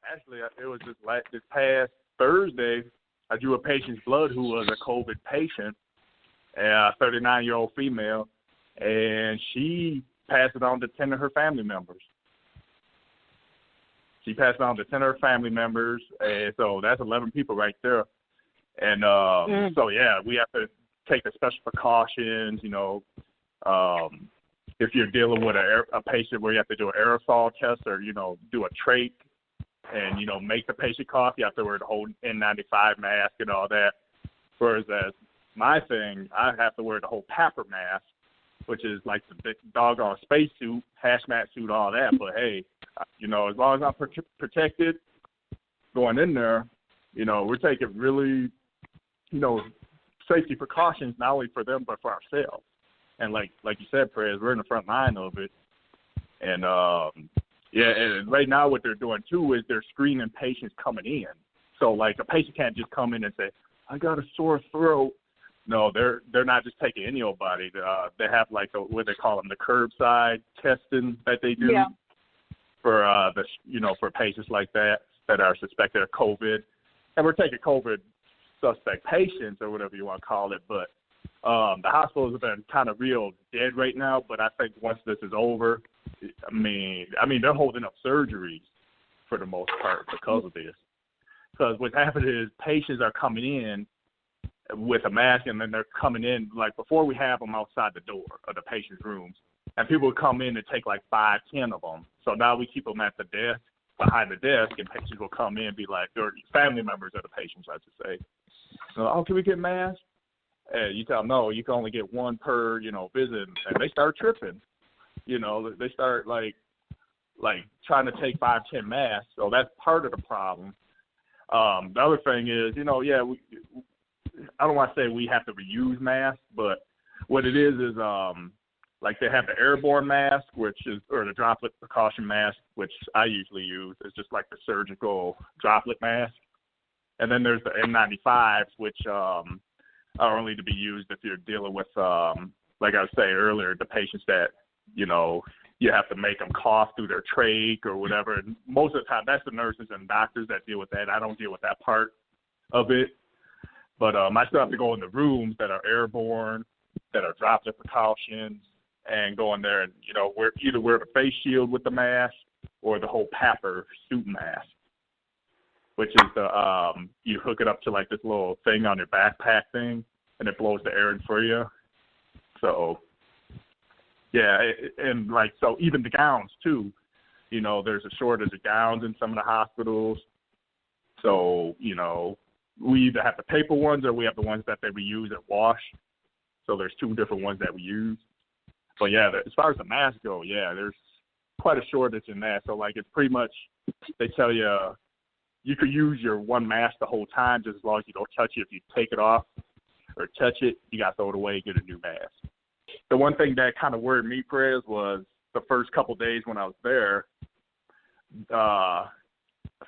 Actually, it was this past Thursday. I drew a patient's blood who was a COVID patient, a 39-year-old female, and she passed it on to 10 of her family members. She passed it on to 10 of her family members, and so that's 11 people right there. And so, yeah, we have to take the special precautions, you know. If you're dealing with a patient where you have to do an aerosol test or, you know, do a trach and, you know, make the patient cough, you have to wear the whole N95 mask and all that. Whereas my thing, I have to wear the whole PAPR mask, which is like the big doggone spacesuit, hazmat suit, all that. But, hey, you know, as long as I'm protected going in there, you know, we're taking really, you know, safety precautions not only for them but for ourselves. And like you said, Perez, we're in the front line of it. And, and right now what they're doing, too, is they're screening patients coming in. So, like, a patient can't just come in and say, I got a sore throat. No, they're not just taking any old body. They have, like, what they call them, the curbside testing that they do for, for patients like that are suspected of COVID. And we're taking COVID suspect patients or whatever you want to call it, but the hospitals have been kind of real dead right now, but I think once this is over, I mean, they're holding up surgeries for the most part because of this. Because what's happening is patients are coming in with a mask, and then they're coming in, like, before we have them outside the door of the patient's rooms, and people would come in and take, like, 5, 10 of them. So now we keep them at the desk, behind the desk, and patients will come in and be like, or family members of the patients, I should say, oh, can we get masks? And you tell them, no, you can only get one per, you know, visit. And they start tripping. You know, they start, like trying to take 5, 10 masks. So that's part of the problem. The other thing is, you know, I don't want to say we have to reuse masks, but what it is like they have the airborne mask, or the droplet precaution mask, which I usually use. It's just like the surgical droplet mask. And then there's the N95s, which are only to be used if you're dealing with, like I was saying earlier, the patients that, you know, you have to make them cough through their trach or whatever. And most of the time, that's the nurses and doctors that deal with that. I don't deal with that part of it. But I still have to go in the rooms that are airborne, that are droplet precautions, and go in there and, you know, either wear the face shield with the mask or the whole PAPR suit mask, which is you hook it up to, like, this little thing on your backpack thing, and it blows the air in for you. So, yeah, so even the gowns, too. You know, there's a shortage of gowns in some of the hospitals. So, you know, we either have the paper ones or we have the ones that they reuse and wash. So there's 2 different ones that we use. But, yeah, as far as the masks go, yeah, there's quite a shortage in that. So, like, it's pretty much, they tell you, you could use your one mask the whole time just as long as you don't touch it. If you take it off or touch it, you got to throw it away and get a new mask. The one thing that kind of worried me, Perez, was the first couple of days when I was there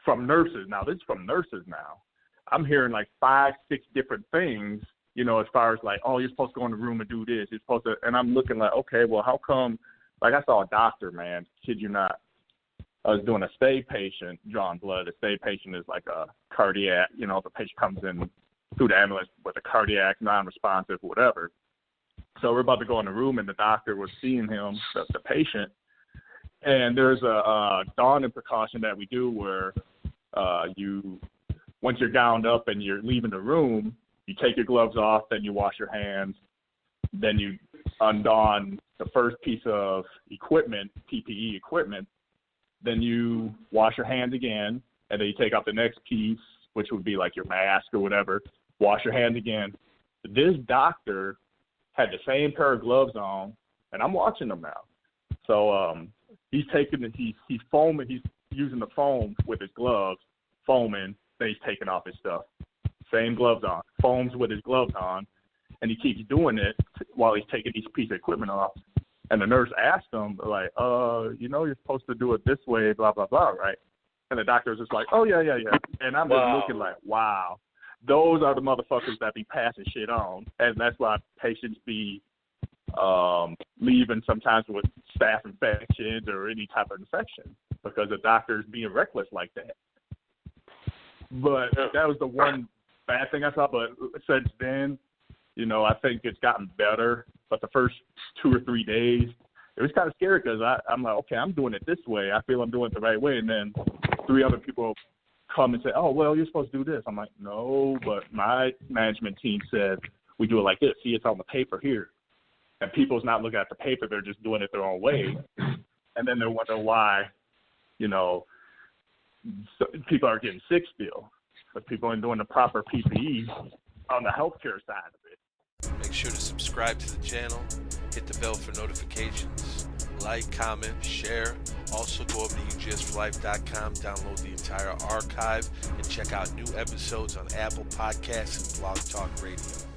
from nurses. Now, this is from nurses now. I'm hearing like 5, 6 different things, you know, as far as like, oh, you're supposed to go in the room and do this. You're supposed to, and I'm looking like, okay, well, how come? Like, I saw a doctor, man, kid you not. I was doing a stay patient, drawing blood. A stay patient is like a cardiac, you know, if a patient comes in through the ambulance with a cardiac, non-responsive, whatever. So we're about to go in the room, and the doctor was seeing him, the patient. And there's a dawn and precaution that we do where once you're gowned up and you're leaving the room, you take your gloves off, then you wash your hands, then you undon the first piece of equipment, PPE equipment, then you wash your hands again, and then you take off the next piece, which would be like your mask or whatever, wash your hands again. This doctor had the same pair of gloves on, and I'm watching him now. So he's foaming, he's using the foam with his gloves, foaming, then he's taking off his stuff. Same gloves on, foams with his gloves on, and he keeps doing it while he's taking each piece of equipment off. And the nurse asked him, like, you know, you're supposed to do it this way, blah, blah, blah, right? And the doctor's just like, oh, yeah. And I'm just looking like, wow. Those are the motherfuckers that be passing shit on. And that's why patients be leaving sometimes with staph infections or any type of infection, because the doctor's being reckless like that. But that was the one bad thing I saw. But since then, you know, I think it's gotten better. But the first 2 or 3 days, it was kind of scary because I'm like, okay, I'm doing it this way. I feel I'm doing it the right way. And then 3 other people come and say, oh, well, you're supposed to do this. I'm like, no, but my management team said we do it like this. See, it's on the paper here. And people's not looking at the paper. They're just doing it their own way. And then they wonder why, you know, people are getting sick still. But people aren't doing the proper PPE on the healthcare side of it. Make sure to subscribe to the channel, hit the bell for notifications, like, comment, share. Also go over to UGSforlife.com, download the entire archive, and check out new episodes on Apple Podcasts and Blog Talk Radio.